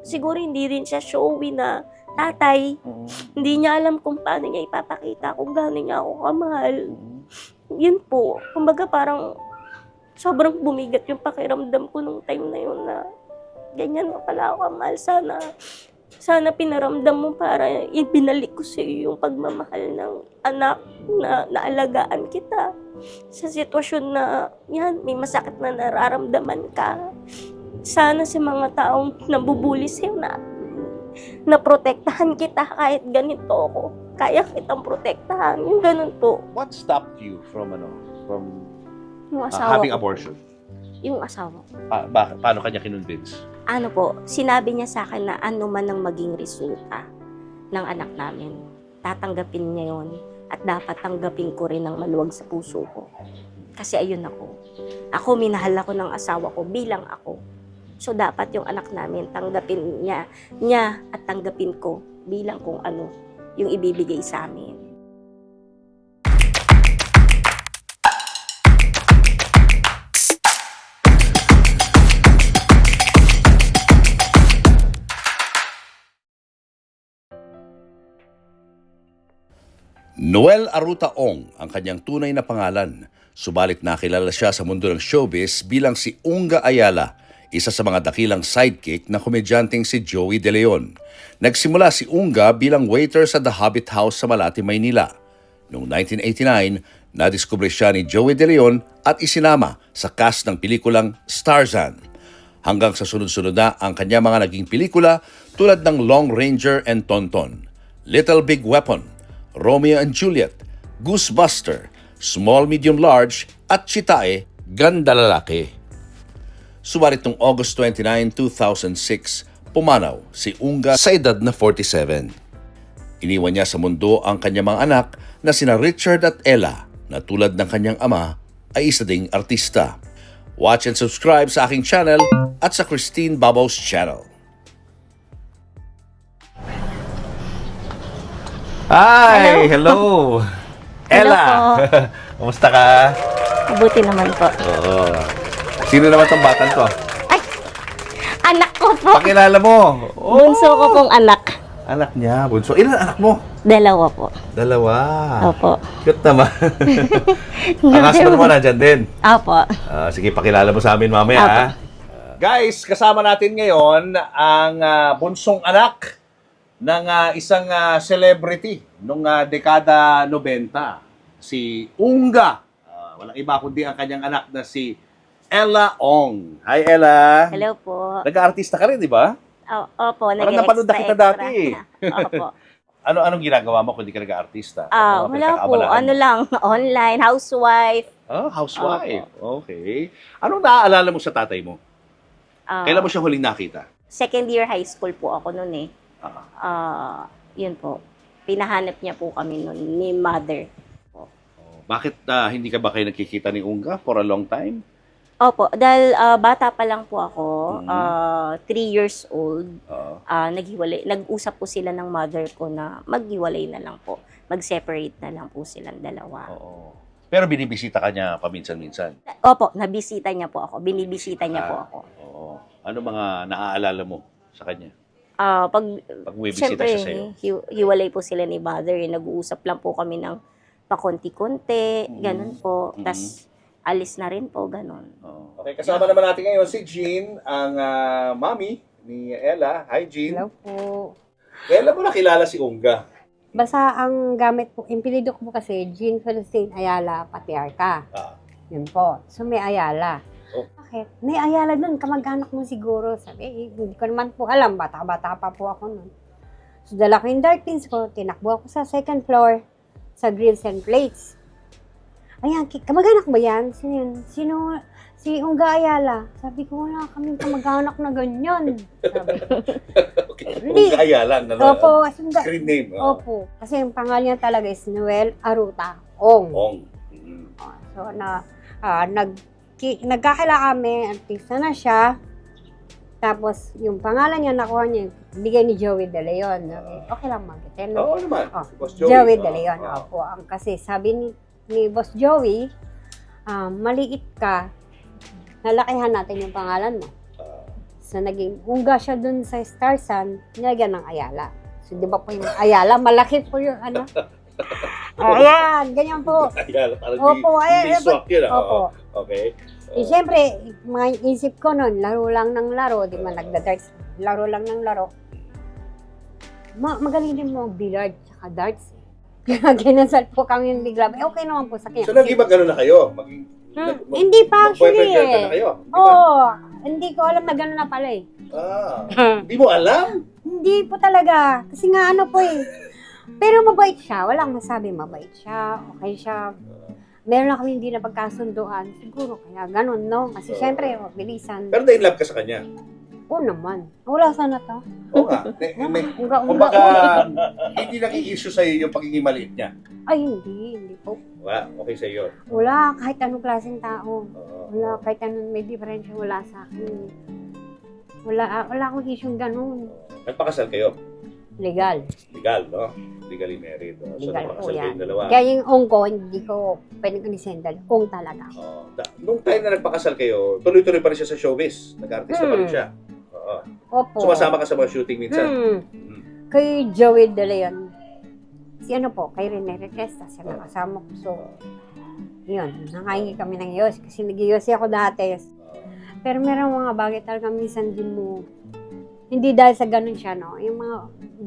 Siguro hindi rin siya showy na tatay. Hindi niya alam kung paano niya ipapakita kung gaano niya ako kamahal. Yun po. Kumbaga parang sobrang bumigat yung pakiramdam ko nung time na yun na ganyan mo pala ako kamahal. Sana pinaramdam mo para ibinalik ko sa iyo yung pagmamahal ng anak na naalagaan kita. Sa sitwasyon na yan, may masakit na nararamdaman ka. Sana sa mga taong nabubuli sa'yo na protektahan kita kahit ganito ako. Kaya kitang protektahan. Yung ganun po. What stopped you from Yung asawa having ko. abortion? Yung asawa ko. Paano kanya kinonvince? Ano po, sinabi niya sa akin na ano man ang maging resulta ng anak namin, tatanggapin niya yon at dapat tanggapin ko rin ng maluwag sa puso ko. Kasi ayun ako. Ako, minahal ako ng asawa ko bilang ako. So, dapat yung anak namin, tanggapin niya at tanggapin ko bilang kung ano yung ibibigay sa amin. Noel Aruta Ong ang kanyang tunay na pangalan. Subalit nakilala siya sa mundo ng showbiz bilang si Unga Ayala, isa sa mga dakilang sidekick na komedyanteng si Joey De Leon. Nagsimula si Unga bilang waiter sa The Hobbit House sa Malate, Maynila. Noong 1989, nadiskubre siya ni Joey De Leon at isinama sa cast ng pelikulang Starzan. Hanggang sa sunod-sunod na ang kanya mga naging pelikula tulad ng Long Ranger and Tonton, Little Big Weapon, Romeo and Juliet, Goosebuster, Small Medium Large at Chitae, Ganda Lalaki. Subalit noong August 29, 2006, pumanaw si Unga sa edad na 47. Iniwan niya sa mundo ang kanyang mga anak na sina Richard at Ella na tulad ng kanyang ama ay isa ding artista. Watch and subscribe sa aking channel at sa Christine Babos channel. Hi! Hello! Ella! po. Kumusta ka? Mabuti naman po. Oo. Sino naman tong batang to? Ay! Anak ko po! Pakilala mo! Oh, Bunso ko pong anak. anak niya, bunso. Ilan anak mo? Dalawa po. Dalawa. Opo. Cute naman. Ang husband mo nandyan din. Opo. Sige, pakilala mo sa amin mamaya. Apo. Ha? Guys, kasama natin ngayon ang bunsong anak ng isang celebrity nung dekada 90, si Unga. Walang iba kundi ang kanyang anak na si Ella Ong. Hi, Ella. Hello po. Nag-aartista ka rin, di ba? Opo, Parang napanood na kita nag-extra. dati. Opo. Anong ginagawa mo kung di ka nag-aartista? Wala po. Ano lang, online, housewife. Housewife. Okay. Anong naaalala mo sa tatay mo? Kailan mo siya huling nakita? Second year high school po ako noon eh. Ah. Yun po. Pinahanap niya po kami noon ni mother. Bakit hindi ka ba kayo nakikita ni Unga for a long time? Opo, dahil bata pa lang po ako, 3 years old, Oo. naghiwalay. Nag-usap po sila ng mother ko na maghiwalay na lang po. Mag-separate na lang po silang dalawa. Oo. Pero binibisita ka niya paminsan-minsan? Opo, nabisita niya po ako. Binibisita niya po ako. Oo. Ano mga naaalala mo sa kanya? Pag Bumibisita siyempre, siya sa'yo? hiwalay po sila ni mother. Nag-uusap lang po kami ng pakonti-konti, ganun po. Tas alis na rin po, ganun. Okay, kasama naman natin ngayon si Jean, ang mommy ni Ella. Hi, Jean. Hello po. Kailan mo nakilala si Unga? Basta ang gamit po, impilido ko po kasi Jean Felicine Ayala Patriarca. Yun po. So may Ayala. Oh. Bakit? May Ayala dun, kamag-anak mo siguro. Sabi, hindi ko naman po alam. Bata-bata pa po ako nun. So dala ko yung dartins ko, tinakbo ako sa second floor sa Grills and Plates. Ayan, kamag-anak ba yan? Sino yun? Si Unga Ayala. Sabi ko, wala kaming kamag-anak na ganyan. Sabi ko. Okay, Hindi. Unga Ayala. Opo, Screen name. Opo. Kasi yung pangalan niya talaga is Noel Aruta Ong. Ong. So, nagkakila kami, artista na siya. Tapos, yung pangalan niya, nakuha niya, bigay ni Joey De Leon. Okay lang magitin. Oo naman. Oh, Si Boss Joey De Leon. Oo. Opo. Kasi sabi ni Boss Joey, maliit ka, nalakihan natin yung pangalan mo. So, naging Ungga siya dun sa Starsan, nilagyan ng Ayala. So, di ba po yung Ayala, malaki po yung ano. Ayan, ganyan po. Ayala, parang Opo, di swak yun. Opo. Okay. Eh, siyempre, mga isip ko nun, laro lang ng laro, di ba, nagda-darts, laro lang ng laro. Magaling din mo billiard, tsaka darts. Kaya kinasal po kami yung bigla. Eh, okay naman po sa kanya. So, naging magano na kayo? Hindi pa actually mag-boyfriend-girlfriend na kayo? Di ba? Oo, hindi ko alam na gano'n na pala eh. Hindi mo alam? Hindi po talaga. Kasi nga ano po eh. Pero mabait siya. Walang masabi, mabait siya. Okay siya. Meron lang kami hindi na pagkasunduan. Siguro kaya ganun, no? Kasi syempre, mabilisan. Pero na-in-love ka sa kanya? Oo naman. Wala sana to. Oo nga. Kumbaga, hindi nag-i-issue sa'yo yung pagiging maliit niya. Ay, hindi po. Wala, okay sa'yo yun. Wala, kahit anong klaseng tao. Oo. Wala, kahit anong may diferensya, wala sa akin. Wala akong issue ganun. Nagpakasal kayo? Legal. Legal, no? Legally married. So, Legal po nagpakasal yan. kayong dalawa. Kaya yung ong ko, hindi ko pwede ko ni-sendal. Ong talaga. Nung time na nagpakasal kayo, tuloy-tuloy pa rin siya sa showbiz. Nag-artista pa rin siya. Oo. Opo. Sumasama ka sa mga shooting minsan. Kay Joey De Leon. Si ano po, kay Rene Requesta, siya nakasama ko. So, yun, nakahingi kami ng yos. Kasi nag-yosi ako dati. Pero meron mga bagay talaga minsan din mo, hindi dahil sa ganun siya, no? Yung mga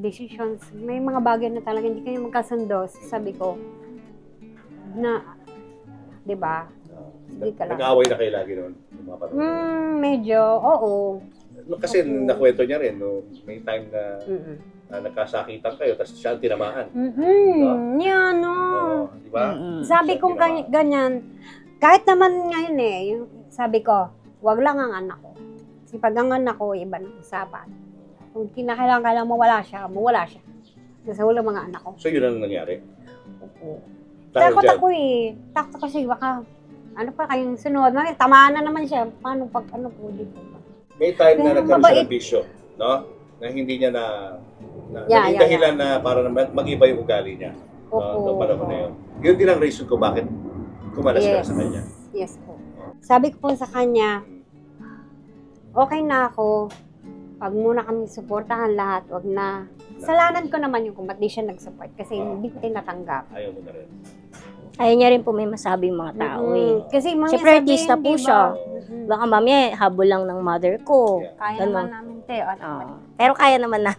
decisions, may mga bagay na talaga hindi kayo magkasundo. Sabi ko, na, di ba? Sige ka lang. Nag-aaway na kayo lagi noon? Yung mga panahon. Medyo, oo. Kasi nakwento niya rin, no? May time na Mm-mm. nagkasakitan kayo, tapos siya ang tinamaan. Yan, no. Oo, di ba? Sabi Siya kong tinamaan. ganyan, kahit naman ngayon yung sabi ko, wag lang ang anak ko. Kasi pag ang anak ko, iba ng usapan. Kung kinakailangan mawala siya. Kasi wala mga anak ko. So yun ang nangyari? Oo. Dahil Takot dyan? ako eh. Takot ako kasi baka, ano pa kayong sunod. Tamaan na naman siya. Paano pag ano po dito? May time na Pero nagkaroon siya mabait. ng bisyo, no? Na hindi niya na Yeah, naging dahilan na para naman mag-iba yung ugali niya. Opo. Noong panahon na yun. Yun din ang reason ko bakit kumalas ka sa kanya. Yes po. Sabi ko po sa kanya, okay na ako. Pag muna kami suportahan lahat, wag na. Kasalanan ko naman yung kung ba't di siya nag-support kasi hindi ko tinatanggap. Ayaw mo na rin. Ayaw niya rin po may masabi yung mga tao eh. Kasi mga Siyempre, sabihin, artista po di ba? siya. Baka mami, habol lang ng mother ko. Yeah. Kaya Ganun. naman namin, te. Pero kaya naman na.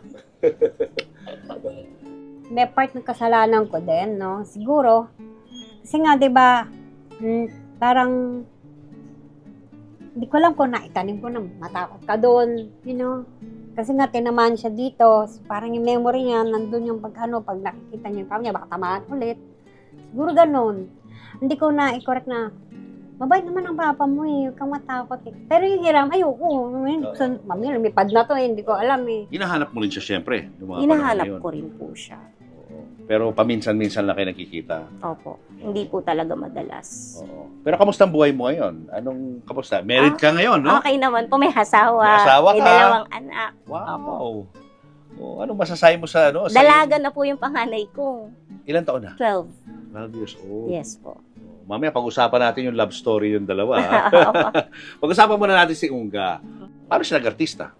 May part ng kasalanan ko din, no? Siguro. Kasi nga, di ba, parang, hindi ko alam kung naitanim ko na matakot ka doon, you know? Kasi nga, tinamaan siya dito. So, parang yung memory niya, nandun yung pag nakikita niya yung pamilya, baka tamaan ulit. Siguro ganun. Hindi ko na i-correct na, mabait naman ang papa mo eh, huwag kang matakot eh. Pero yung hiram, ayoko. Mami, lumipad na to eh, hindi ko alam eh. Hinahanap mo rin siya siyempre. Yung mga Hinahanap panahon na yun. ko rin po siya. Pero paminsan-minsan lang kayo nakikita. Opo. Hindi po talaga madalas. Oo. Pero kamusta ang buhay mo ngayon? Kamusta? Married ka ngayon, no? Okay naman po, may asawa. May asawa May ka? dalawang anak. Wow. Oh, anong masasabi mo sa ano? Dalaga na po yung panganay ko. Ilan taon na? 12. 12 years old. Yes po. Mamaya pag-usapan natin yung love story yung dalawa. Pag-usapan muna natin si Ungga. Paano siya nag-artista?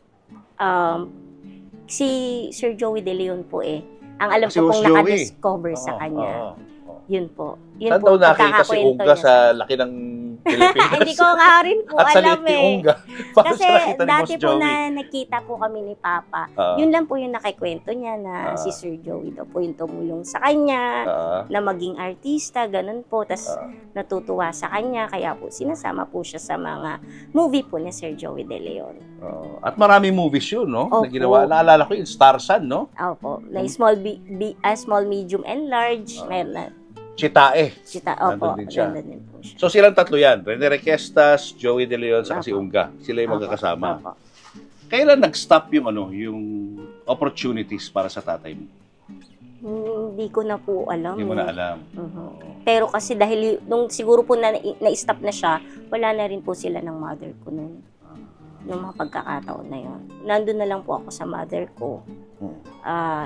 Si Sir Joey De Leon po eh. Ang alam Si ko Boss pong Joey. naka-discover sa kanya. Yun po. Yun Saan po, daw nakita si pagkakakwento Ungga niya sa laki ng Pilipinas? Hindi ko nga rin po At sa alam liit ni eh. Ungga. Paano Kasi siya nakita ni Boss dati po Joey? na nakita po kami ni Papa. Ah. Yun lang po yung nakikwento niya na si Sir Joey daw po yung tumulong sa kanya. Na maging artista, ganun po. Tapos natutuwa sa kanya. Kaya po sinasama po siya sa mga movie po ni Sir Joey De Leon. At maraming movies yun, no? Opo. Na ginawa. Naalala ko yung Starsan, no? Opo. Na small, medium, and large. Meron na. Chitae. Opo. Nandun din siya. Nandun din po siya. So silang tatlo yan. Rene Requestas, Joey De Leon, saka si Opo. Ungga. Sila yung magkakasama. Opo. Kailan nag-stop yung opportunities para sa tatay mo? Hindi ko na po alam. Hindi mo na alam. Pero kasi dahil nung siguro po na-stop na siya, wala na rin po sila ng mother ko noon. Nung mga pagkakataon na yon. Nandun na lang po ako sa mother ko.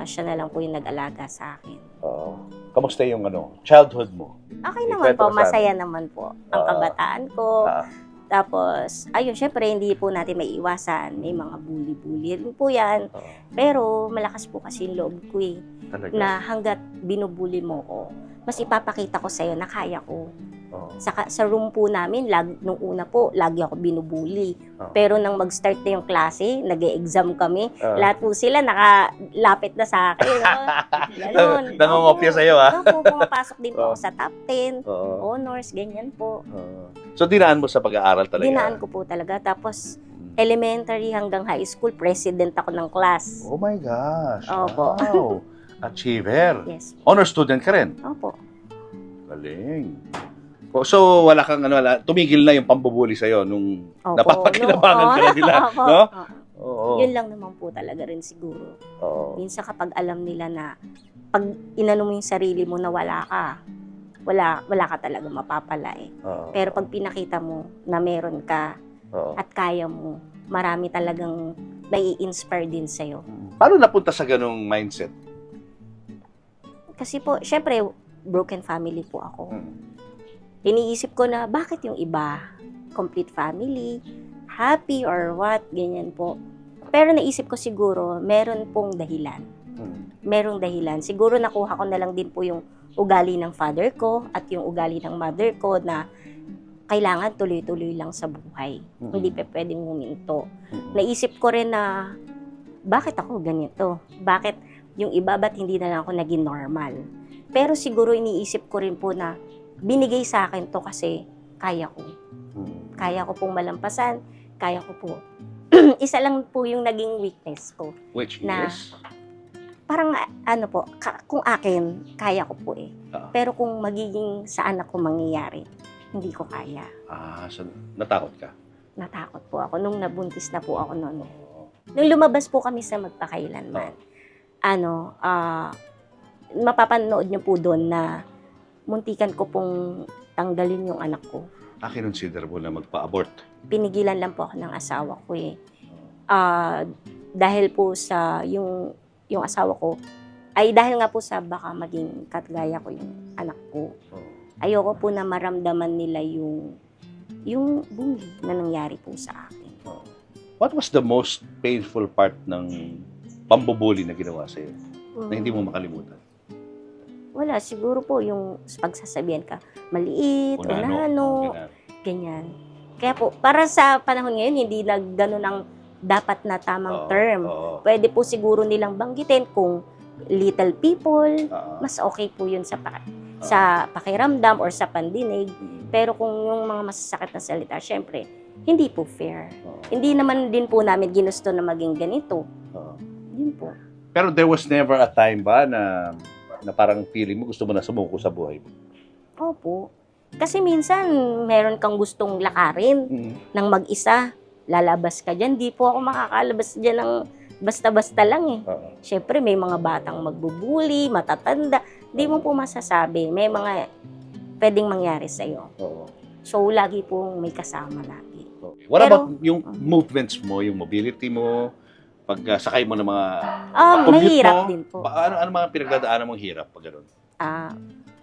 Siya na lang po yung nag-alaga sa akin. Kamusta yung childhood mo? Okay naman Ikwento po, mo sa masaya naman po. Ang kabataan ko. Tapos, ayun, syempre, hindi po natin maiiwasan. May mga bully-bully rin po yan. Oo. Pero, malakas po kasi yung loob ko eh. Talaga. Na hanggat binubuli mo ko, mas ipapakita ko sa'yo na kaya ko. Oo. Sa room po namin, nung una po, lagi ako binubuli. Oo. Pero nang mag-start na yung klase, nag-e-exam kami, Oo. lahat po sila nakalapit na sa akin. No? Ganon. Nangungopia Opo. sa'yo, ah. Opo, pumapasok din po Oo. ako sa top 10, Oo. honors, ganyan po. Oo. So, dinaan mo sa pag-aaral talaga? Dinaan ko po talaga. Tapos, elementary hanggang high school, president ako ng class. Oh my gosh. Opo. Wow. Achiever. Yes. Honor student ka rin? Opo. Galing. So, wala kang tumigil na yung pambubuli sa'yo nung Opo. napapakinabangan ka na nila, Opo. no? Oo. Oo. Yun lang naman po talaga rin siguro. Oo. Minsan kapag alam nila na pag inano mo yung sarili mo na wala ka talaga mapapala eh. Oo. Pero pag pinakita mo na meron ka Oo. at kaya mo, marami talagang nai-inspire din sa'yo. Paano napunta sa ganong mindset? Kasi po, syempre, broken family po ako. Hmm. Iniisip ko na bakit yung iba, complete family, happy or what, ganyan po. Pero naisip ko siguro, meron pong dahilan. Merong dahilan. Siguro nakuha ko na lang din po yung ugali ng father ko at yung ugali ng mother ko na kailangan tuloy-tuloy lang sa buhay. Hindi pa pwedeng huminto. Naisip ko rin na, bakit ako ganito? Bakit yung iba, ba't hindi na lang ako naging normal? Pero siguro iniisip ko rin po na binigay sa akin to kasi kaya ko. Kaya ko pong malampasan. Kaya ko po. Isa lang po yung naging weakness ko. Which Na- is? Parang ano po, kung akin, kaya ko po eh. Ah. Pero kung magiging sa anak ko mangyayari, hindi ko kaya. So, natakot ka? Natakot po ako nung nabuntis na po ako noon. Nung lumabas po kami sa magpakailanman, mapapanood niyo po doon na muntikan ko pong tanggalin yung anak ko. Kinonsider mo na magpa-abort? Pinigilan lang po ako ng asawa ko eh. Dahil po sa yung asawa ko, ay dahil nga po sa baka maging katgaya ko yung anak ko. Ayoko po na maramdaman nila yung bully na nangyari po sa akin. What was the most painful part ng pambubuli na ginawa sa'yo na hindi mo makalimutan? Wala, siguro po yung pagsasabihan ka, maliit, unano, ganyan. Kaya po, para sa panahon ngayon, hindi na ganun ang dapat na tamang term. Pwede po siguro nilang banggitin kung little people, mas okay po yun sa pakiramdam or sa pandinig. Pero kung yung mga masasakit na salita, syempre, hindi po fair. Hindi naman din po namin ginusto na maging ganito. Yun po. Pero there was never a time ba na parang feeling mo gusto mo na sumuko sa buhay mo? Opo. Kasi minsan, meron kang gustong lakarin ng mag-isa. Lalabas ka dyan. Di po ako makakalabas dyan ng basta-basta lang eh. Syempre, may mga batang magbubuli, matatanda. Di mo po masasabi. May mga pwedeng mangyari sa'yo. So, lagi pong may kasama lagi. What about yung movements mo, yung mobility mo, pag sakay mo ng mga commute mahirap mo? din po. Ano mga pinagdadaanan mong hirap pag gano'n?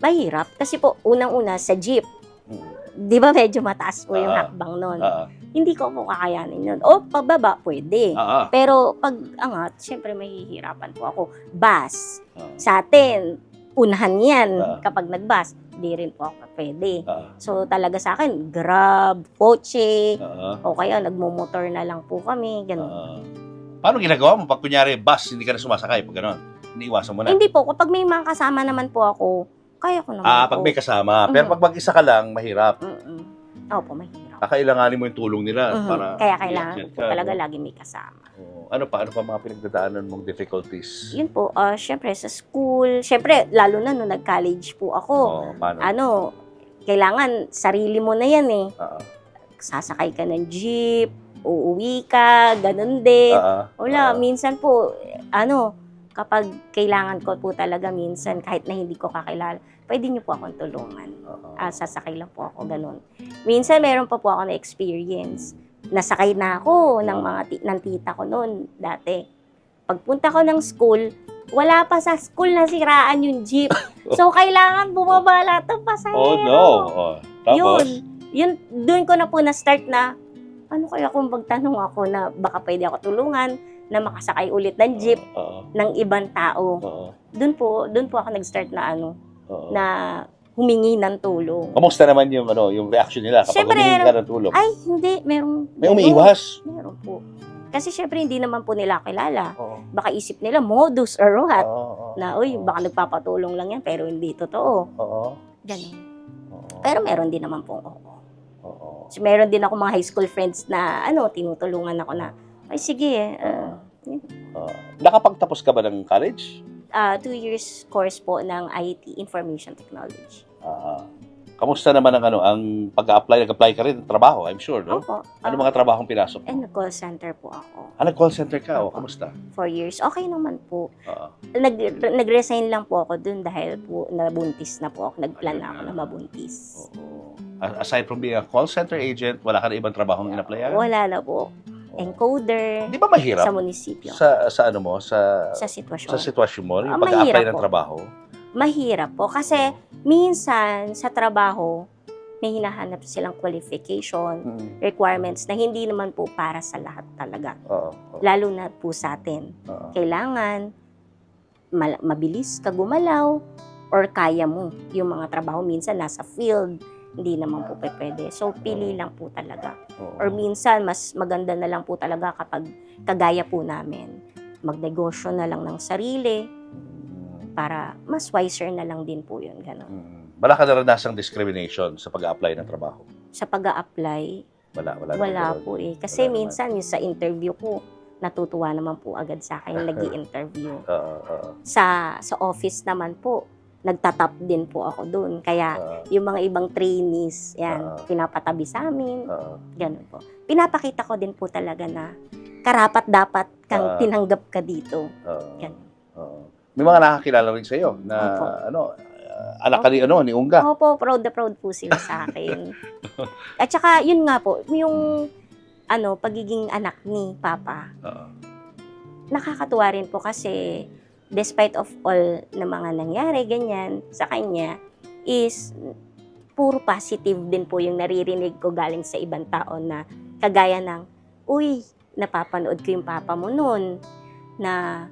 Mahirap. Kasi po, unang-una sa jeep. Di ba medyo mataas po yung hakbang nun? Hindi ko po kakayanin yun. O, pababa, pwede. Pero pag angat, syempre mahihirapan po ako. Bus. Sa atin, unahan yan kapag nag-bus. Hindi rin po ako pwede. So talaga sa akin, Grab, kotse, o kaya nagmumotor na lang po kami. Ganun. Paano ginagawa mo pag kunyari bus, hindi ka na sumasakay pag gano'n? Iniiwasan mo na? Hindi po. Kapag may mga kasama naman po ako, kaya ko naman po. Pag may kasama. Pero pag mag-isa ka lang, mahirap. Opo, mahirap. Kakailanganin mo yung tulong nila para... Kaya kailangan ko po talaga lagi may kasama. Ano pa mga pinagdadaanan mong difficulties? Yun po, syempre sa school, syempre lalo na nung nag-college po ako. Paano? Kailangan sarili mo na yan eh. Sasakay ka ng jeep, uuwi ka, ganun din. Wala, minsan po, kapag kailangan ko po talaga minsan, kahit na hindi ko kakilala, pwede niyo po akong tulungan. Sasakay lang po ako, ganun. Minsan, meron pa po ako na experience. Nasakay na ako ng tita ko noon dati. Pagpunta ko ng school, wala pa sa school na siraan yung jeep. So, kailangan bumaba lahat ng pasahero. Oh, no. Tapos? Yun. yun, doon ko na po na-start na, ano kaya kung magtanong ako na baka pwede ako tulungan, na makasakay ulit ng jeep Oo. ng ibang tao. Oo. Doon po ako nag-start na Oo. na humingi ng tulong. Kamusta naman yung reaction nila kapag Siyempre, humingi ka ng tulong? Ay, hindi, May umiiwas. Meron po. Kasi syempre hindi naman po nila kilala. Oo. Baka isip nila modus or what. Oo. Na, uy, baka nagpapatulong lang yan, pero hindi totoo. Oo. Ganun. Oo. Pero meron din naman po ako. Oo. So, meron din ako mga high school friends na, tinutulungan ako na, ay sige, Nakapagtapos ka ba ng college? 2 years course po ng IT, Information Technology. Kamusta naman ang pag-apply? Nag-apply ka rin ng trabaho, I'm sure, no? Opo. Ano mga trabahong pinasok mo? And call center po ako. Nag-call center ka, o Opo. kamusta? 4 years. Okay naman po. Oo. Nag-resign lang po ako dun dahil po nabuntis na po ako. Nag-plan na ako na mabuntis. Oo. Aside from being a call center agent, wala ka na ibang trabahong in-applyan? Wala na po. Encoder Di ba mahirap sa munisipyo. sa ano mo, sa Sitwasyon. sitwasyon mo, yung Mahirap pag-apply ng po. trabaho? Mahirap po kasi minsan sa trabaho may hinahanap silang qualification, requirements na hindi naman po para sa lahat talaga. Oo. Lalo na po sa atin. Oo. Kailangan mabilis ka gumalaw or kaya mo yung mga trabaho minsan nasa field, hindi naman po pwede. So pili lang po talaga. Oo. Or minsan mas maganda na lang po talaga kapag kagaya po namin, magnegosyo na lang ng sarili para mas wiser na lang din po yun, gano'n. Wala ka naranasang discrimination sa pag-apply ng trabaho? Sa pag-a-apply, Wala wala naman. po eh. Kasi Wala naman. minsan yung sa interview ko, natutuwa naman po agad sa akin yung nag-i-interview. Oo. Sa office naman po, nagtatap din po ako doon. Kaya yung mga ibang trainees, yan, pinapatabi sa amin, ganun po. Pinapakita ko din po talaga na karapat dapat kang tinanggap ka dito. Ganun. May mga nakakilala rin sa'yo na Opo. anak ka ni Unga. Opo, proud na proud po sila sa akin. At saka, yun nga po, yung pagiging anak ni Papa, nakakatuwa rin po kasi despite of all na mga nangyari, ganyan, sa kanya, is puro positive din po yung naririnig ko galing sa ibang tao na kagaya ng, uy, napapanood ko yung Papa mo noon, na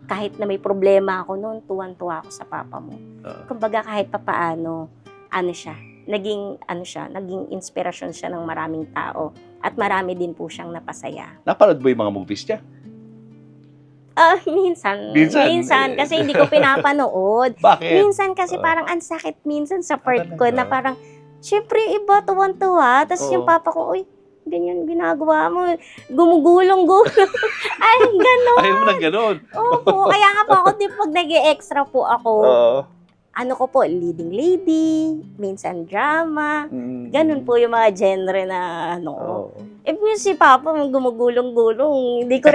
kahit na may problema ako noon, tuwan-tuwa ako sa Papa mo. Kumbaga kahit papaano, naging inspirasyon siya ng maraming tao at marami din po siyang napasaya. Napanood mo yung mga movies niya? Minsan. Minsan. Kasi hindi ko pinapanood. Bakit? Minsan kasi parang ang sakit minsan sa part ko na parang, syempre iba tuwan-tuwa, tapos yung Papa ko, uy, ganyan ginagawa mo, gumugulong-gulong. Ay, gano'n. Ayaw mo ng ganun. Opo, kaya nga po ako, di pag nag-extra po ako, ko po, leading lady, minsan drama, ganun po yung mga genre na si Papa gumugulong-gulong, di ko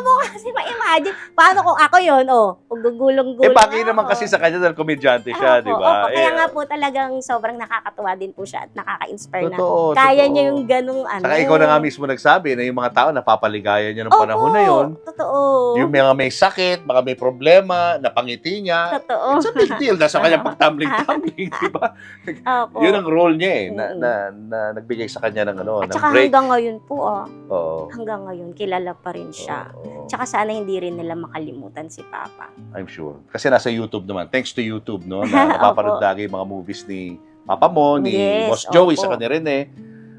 po kasi ma-imagine, paano kung ako yun, kung gugulong-gulong Bagay ako. naman kasi sa kanya dahil komedyante siya, di ba? Opo, kaya nga po talagang sobrang nakakatuwa din po siya at nakaka-inspire na. Totoo, Kaya totoo. niya yung ganung Saka ikaw na nga mismo nagsabi na yung mga tao napapaligayan niya ng panahon na yun. Totoo. Yung mga may sakit, baka may problema, napangiti niya. Totoo. It's a big deal. Nasa kanyang pagtumbling-tumbling, di ba? Opo. Yun ang role niya na nagbigay sa kanya ng At ng saka break. hanggang ngayon po, Oo. hanggang ngayon, kilala pa rin siya. Oo. Tsaka sana hindi rin nila makalimutan si Papa. I'm sure. Kasi nasa YouTube naman. Thanks to YouTube, no? Na napapanood Opo. lagi yung mga movies ni Papa mo, ni Yes, Boss Joey, opo. sa kanya rin eh.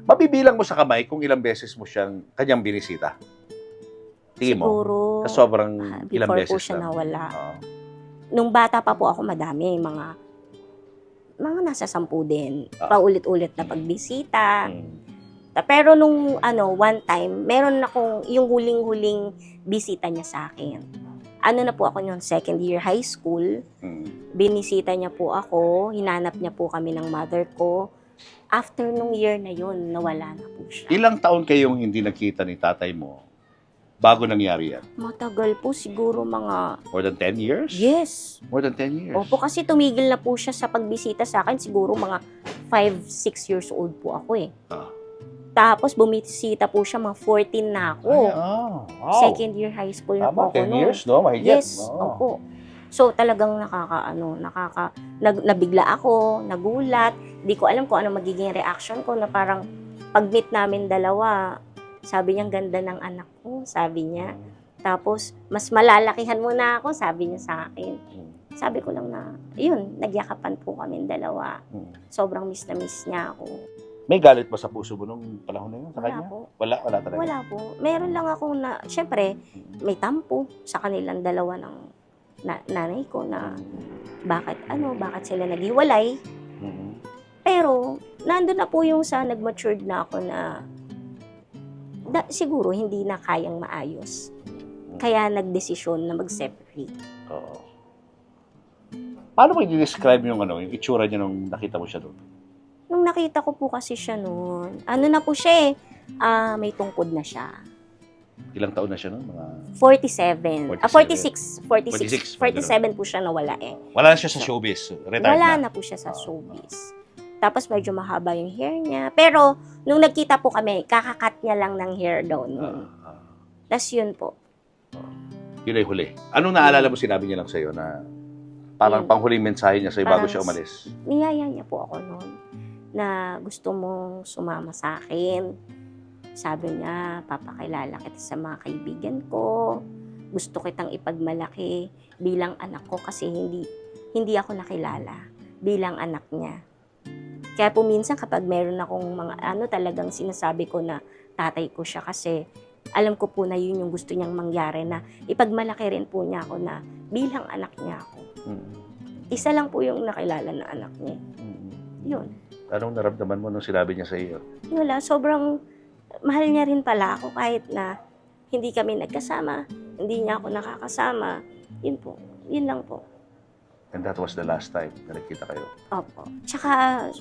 Mabibilang mo sa kamay kung ilang beses mo kanyang binisita. Tingin mo? Siguro, Sa sobrang ilang before beses po siya lang. nawala. Oo. Nung bata pa po ako, madami. Mga nasa 10 din. Ah. Paulit-ulit na pagbisita. Mm. Pero nung one time, meron akong yung huling-huling bisita niya sa akin. Na po ako noon, second year high school. Mm. Binisita niya po ako, hinanap niya po kami ng mother ko. After nung year na yun, nawala na po siya. Ilang taon kayong hindi nakita ni tatay mo bago nangyari yan? Matagal po, siguro mga, More than 10 years? yes. More than 10 years? Opo, kasi tumigil na po siya sa pagbisita sa akin, siguro mga 5-6 years old po ako eh. Ah. Tapos bumisita po siya, mga 14 na ako. Wow. Second year high school na po Tama, ako 10 noon. years, no? Mahigit. Yes, opo. So talagang nabigla ako, nagulat. Di ko alam kung ano magiging reaction ko na parang pag-meet namin dalawa, sabi niya, "Ang ganda ng anak ko," sabi niya. Tapos, "Mas malalakihan mo na ako," sabi niya sa akin. Sabi ko lang na, yun, nagyakapan po kami dalawa. Sobrang miss na miss niya ako. May galit ba sa puso mo nung panahon na yun sa Wala kanya? po. Wala talaga. Wala po. Meron lang ako na, syempre, may tampo sa kanilang dalawa ng nanay ko na bakit sila naghiwalay. Pero, nandun na po yung sa nag-matured na ako na siguro hindi na kayang maayos. Kaya nagdesisyon na mag-separate. Oo. Paano mo i-describe yung itsura niya nung nakita mo siya doon? Nung nakita ko po kasi siya noon, na po siya may tungkod na siya. Ilang taon na siya noon? Mga 47. 46. 47 po siya nawala eh. Wala na siya sa showbiz. Retired Wala na. na po siya sa showbiz. Tapos medyo mahaba yung hair niya. Pero, nung nagkita po kami, kakakat niya lang ng hair daw noon. Tapos yun po. Yun ay huli. Anong naalala mo sinabi niya lang sa'yo na parang panghuling mensahe niya sa'yo bago Parang siya umalis? Niyaya niya po ako noon na gusto mong sumama sa akin. Sabi niya, papakilala kita sa mga kaibigan ko. Gusto kitang ipagmalaki bilang anak ko kasi hindi ako nakilala bilang anak niya. Kaya po minsan kapag meron akong mga talagang sinasabi ko na tatay ko siya kasi alam ko po na yun yung gusto niyang mangyari na ipagmalaki rin po niya ako na bilang anak niya ako. Isa lang po yung nakilala na anak niya. Yun. Anong naramdaman mo nung sinabi niya sa iyo? Wala, sobrang mahal niya rin pala ako kahit na hindi kami nagkasama, hindi niya ako nakakasama. Yun po, yun lang po. And that was the last time na nagkita kayo? Opo. Tsaka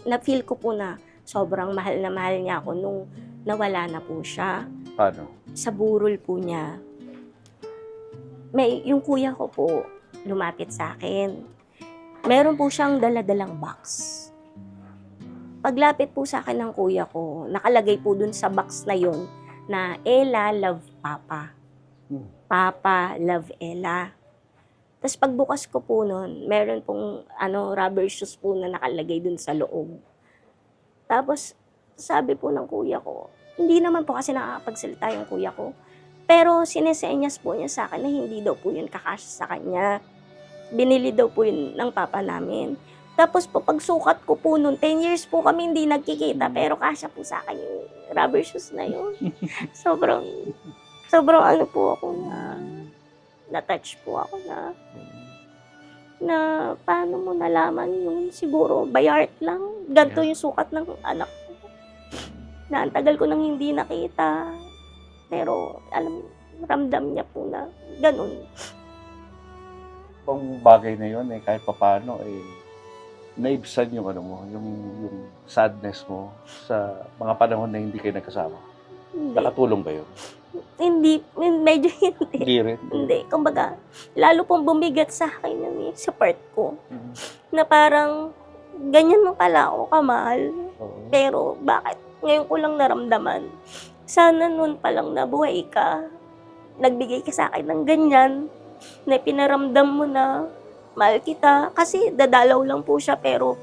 na-feel ko po na sobrang mahal na mahal niya ako nung nawala na po siya. Paano? Sa burol po niya, yung kuya ko po lumapit sa akin. Meron po siyang daladalang box. Paglapit po sa akin ng kuya ko, nakalagay po dun sa box na yun na Ella love Papa. Papa love Ella. Tapos pagbukas ko po nun, meron pong rubber shoes po na nakalagay dun sa loob. Tapos sabi po ng kuya ko, hindi naman po kasi nakakapagsalita yung kuya ko. Pero sinesenyas po niya sa akin na hindi daw po yun kakasya sa kanya. Binili daw po yun ng papa namin. Tapos po pagsukat ko po noon, 10 years po kami hindi nagkikita pero kasya po sa akin yung rubber shoes na yun. sobrang po ako na-touch po ako na paano mo nalaman yung siguro bayart lang. Ganito yung sukat ng anak ko. Na ang tagal ko nang hindi nakita. Pero ramdam niya po na ganun. Ang bagay na yun kahit papaano naibsan yung yung sadness mo sa mga panahon na hindi kayo nagkasama. Hindi. Nakatulong ba yun? Hindi, medyo hindi. Hindi rin. Hindi, kumbaga, lalo pong bumigat sa akin yun sa part ko. Na parang, ganyan mo pala ako kamahal. Pero bakit ngayon ko lang naramdaman? Sana noon pa lang nabuhay ka. Nagbigay ka sa akin ng ganyan. Na pinaramdam mo na mahal kita. Kasi dadalaw lang po siya pero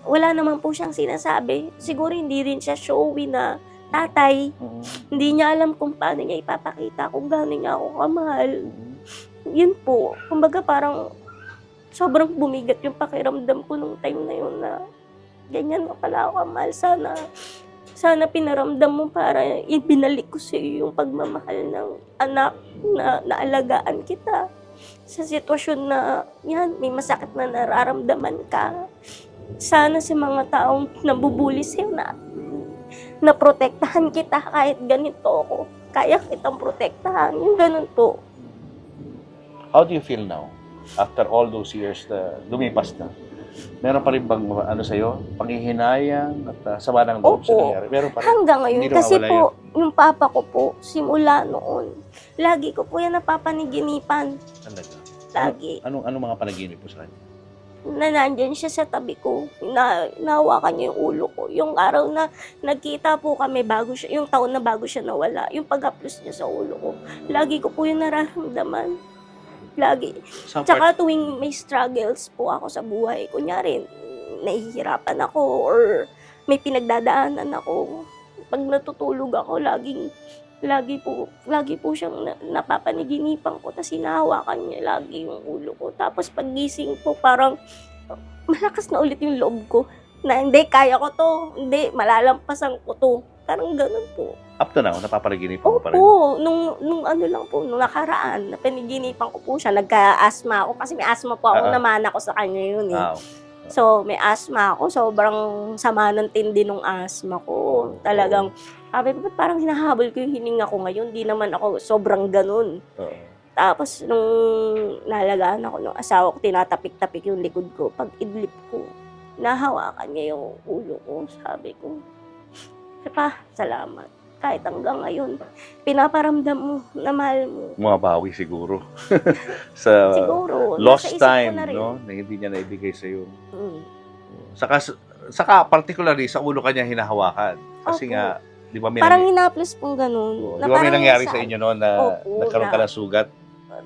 wala naman po siyang sinasabi. Siguro hindi rin siya showy na tatay. Hindi niya alam kung paano niya ipapakita kung gaano niya ako kamahal. Yun po. Kumbaga parang sobrang bumigat yung pakiramdam ko nung time na yun na ganyan mo pala ako kamahal. Sana pinaramdam mo para ibinalik ko sa iyo yung pagmamahal ng anak na naalagaan kita. Sa sitwasyon na yan, may masakit na nararamdaman ka. Sana sa mga taong nabubuli sa'yo na protektahan kita kahit ganito ako. Kaya kitang protektahan. Yung ganun po. How do you feel now? After all those years na lumipas na, meron pa rin bang sa'yo, panghihinayang at sama ng loob sa Opo. nangyari? Meron pa rin. Hanggang ngayon. Hindi Kasi nawawala po, yung papa ko po, simula noon, lagi ko po yan napapaniginipan. Talaga. Lagi. Anong mga panaginip mo sa kanya? Na nandyan siya sa tabi ko. Nahawakan niya yung ulo ko. Yung araw na nagkita po kami yung taon na bago siya nawala, yung pag-haplos niya sa ulo ko. Lagi ko po yung nararamdaman. Lagi. Sa part, Tsaka tuwing may struggles po ako sa buhay, kunyari, nahihirapan ako or may pinagdadaanan ako. Pag natutulog ako, lagi po siyang napapaniginipan ko, tapos hinahawakan niya lagi yung ulo ko. Tapos pag gising po, parang malakas na ulit yung loob ko na hindi, kaya ko to, hindi, malalampasan ko to. Parang ganun po. Up to now, napaparaginipan mo pa rin? Opo, nung ano lang po, nung nakaraan, napaniginipan ko po siya, nagka-asthma ako, kasi may asthma po ako, naman ako sa kanya yun eh. Wow. So, may asthma ako, sobrang sama ng tindi nung asthma ko. Talagang, sabi ko, ba't parang hinahabol ko yung hininga ko ngayon, di naman ako sobrang ganun. Oo. Tapos, nung nalagaan ako ng asawa ko, tinatapik-tapik yung likod ko, pag idlip ko, nahawakan niya yung ulo ko, sabi ko, pa, salamat. Kahit hanggang ngayon, pinaparamdam mo na mahal mo. Bumabawi siguro. Sa Siguro, lost nasa isip ko time, na rin. no? Na hindi niya naibigay sa'yo. Mm. Saka particularly, sa ulo kanya hinahawakan. Kasi Opo. nga, di ba may, Parang hinaplos pong ganun. di ba may parang nangyari sa inyo noon na Opo, nagkaroon ka ng sugat?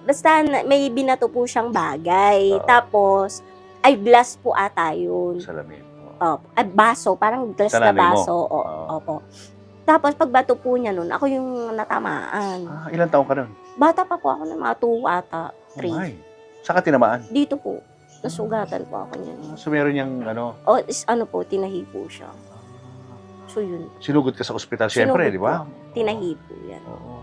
Basta may binato po siyang bagay. Oo. Tapos, ay glass po ata yun. Salamin. Opo. Ay, baso. Parang glass Sa na nanay mo? baso. Opo. Tapos, pagbato po niya nun, ako yung natamaan. Ilang taong ka nun? Bata pa po ako ng mga 2 ata, 3. Oh my. Saka tinamaan. Dito po. Nasugatan po ako niyan. So meron niyang O, ano po, tinahi po siya. So, yun. sinugod ka sa ospital siyempre, Sinugod di ba? po. Tinahi po yan. Oo.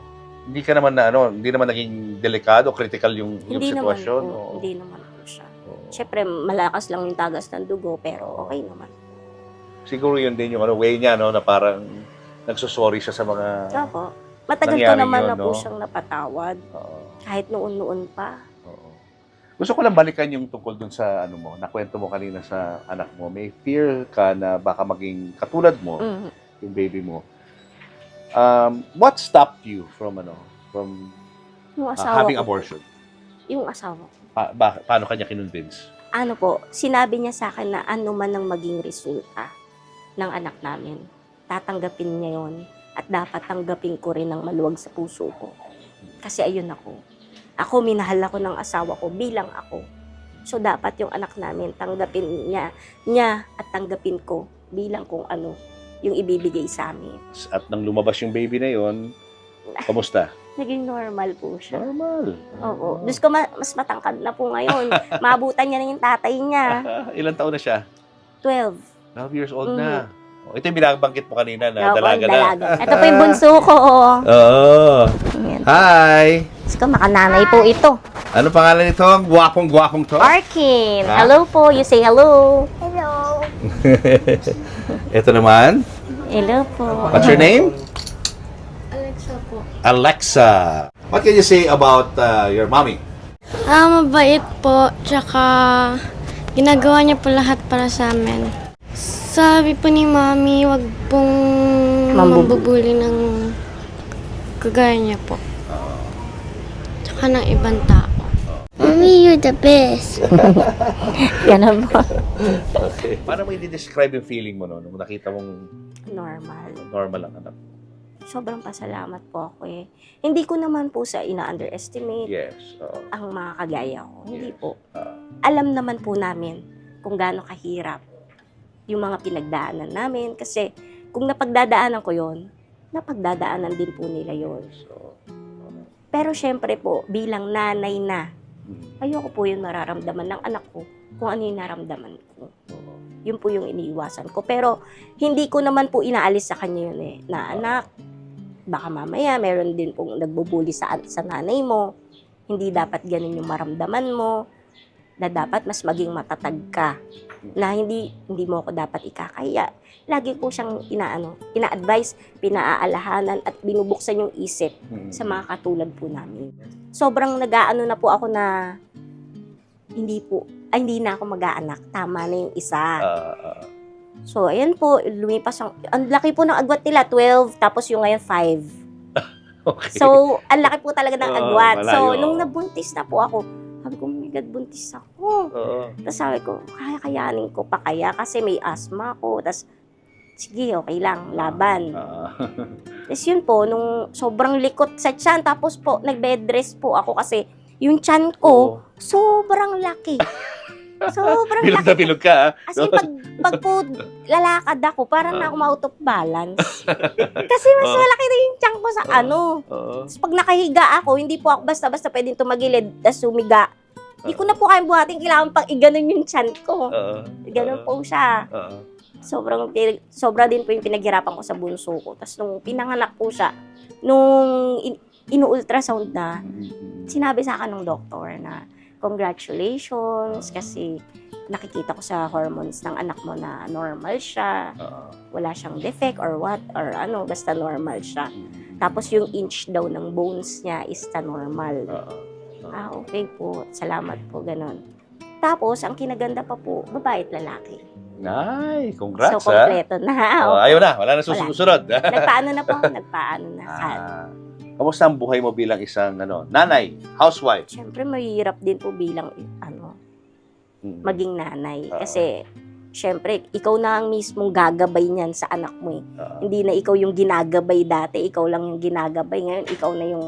Hindi ka naman hindi naman naging delikado, critical yung Hindi naman sitwasyon. po. Oo. Hindi naman po siya. Oo. Siyempre, malakas lang yung tagas ng dugo, pero okay naman. Siguro yun din yung way niya, no, na parang nagsusorry siya sa mga... Opo. Matagal ko nangyari naman yun, na po no? siyang napatawad. Oo. Kahit noon-noon pa. Oo. Gusto ko lang balikan yung tungkol dun sa nakwento mo kanina sa anak mo. May fear ka na baka maging katulad mo, Mm. yung baby mo. What stopped you from Yung asawa having ko. abortion? Yung asawa ko. Paano kanya kinonvince? Ano po, sinabi niya sa akin na ano man ang maging resulta ng anak namin, tatanggapin niya yon at dapat tanggapin ko rin ng maluwag sa puso ko. Kasi ayun ako. Ako, minahal ako ng asawa ko bilang ako. So, dapat yung anak namin, tanggapin niya at tanggapin ko bilang kung ano yung ibibigay sa amin. At nang lumabas yung baby na yon, kamusta? Naging normal po siya. Normal. Oo. Diyos ko, mas matangkad na po ngayon. Maabutan niya na yung tatay niya. Ilang taon na siya? 12. 12 years old na. Ito yung binabanggit mo kanina na Opo, dalaga na. dalaga. Ito po yung bunso ko. Oo. Ayan. Hi! Diyos ko, makananay po ito. Ano pangalan nito? Ang gwapong-gwapong to? Arkin. Ha? Hello po. You say hello. Ito naman. Hello po. What's your name? Alexa po. Alexa. What can you say about your mommy? Mabait po, tsaka ginagawa niya po lahat para sa amin. Sabi po ni Mami, wag pong mambubuli ng kagaya niya po. Tsaka ng ibang tao. Mommy, you're the best. Yan po. Okay. Paano mo i-describe yung feeling mo nung nakita mong Normal. normal ang anak? Sobrang pasalamat po ako eh. Hindi ko naman po sa ina-underestimate Yes. Oo. ang mga kagaya ko. Hindi Yes. po. Ah. Alam naman po namin kung gaano kahirap yung mga pinagdaanan namin. Kasi kung napagdadaanan ko yon, napagdadaanan din po nila yon. So, Pero syempre po, bilang nanay na, mm, ayoko po yun mararamdaman ng anak ko kung ano yung naramdaman ko. oo. Yun po yung iniiwasan ko. Pero hindi ko naman po inaalis sa kanya yun eh. Na anak, baka mamaya meron din pong nagbubuli sa nanay mo. Hindi dapat ganun yung maramdaman mo. Na dapat mas maging matatag ka. Na hindi mo ako dapat ikakaya. Lagi ko siyang ina-advise, pinaaalahanan at binubuksan yung isip Mm. sa mga katulad po namin. Sobrang nag-aano na po ako na hindi na ako mag-aanak. Tama na yung isa. So, ayan po, lumipas ang laki po ng agwat nila, 12, tapos yung ngayon 5. Okay. So, ang laki po talaga ng Oo, agwat. So, malayo. nung nabuntis na po ako, sabi ko, my God, buntis ako. Oo. Tapos sabi ko, kakayanin ko pa kaya kasi may asthma ko. Tapos, sige, okay lang, laban. Tapos yun po, nung sobrang likot sa tiyan, tapos po, nag-bed rest po ako kasi yung tiyan ko, sobrang laki. Sobrang Bilog laki. na bilog ka, ha? As in, pag po lalakad ako, parang na ako ma-out of balance. Kasi mas Oo. malaki na yung tiyan ko sa ano. Oo. Tapos pag nakahiga ako, hindi po ako basta-basta pwedeng tumagilid, tas sumiga. Hindi ko na po kayang buhatin, kailangan pang iganon yung tiyan ko. Oo. Ganon po siya. Oo. Sobra din po yung pinaghirapan ko sa bunso ko. Tapos nung pinanganak po siya, nung inu-ultrasound na, sinabi sa akin ng doktor na, congratulations, kasi nakikita ko sa hormones ng anak mo na normal siya, Oo. wala siyang defect or what, or ano, basta normal siya. Tapos yung inch daw ng bones niya is na normal. Oo. Ah, okay po, salamat po, ganon. Tapos, ang kinaganda pa po, babae at lalaki. Ay, congrats, So, kompleto na. Oh, ayaw na, wala na susunod. Nagpaano na po, nagpaano na. Kamusta ang buhay mo bilang isang nanay, housewife? Siyempre, mahirap din po bilang maging nanay. Kasi, siyempre, ikaw na ang mismong gagabay niyan sa anak mo eh. Hindi na ikaw yung ginagabay dati, ikaw lang yung ginagabay. Ngayon, ikaw na yung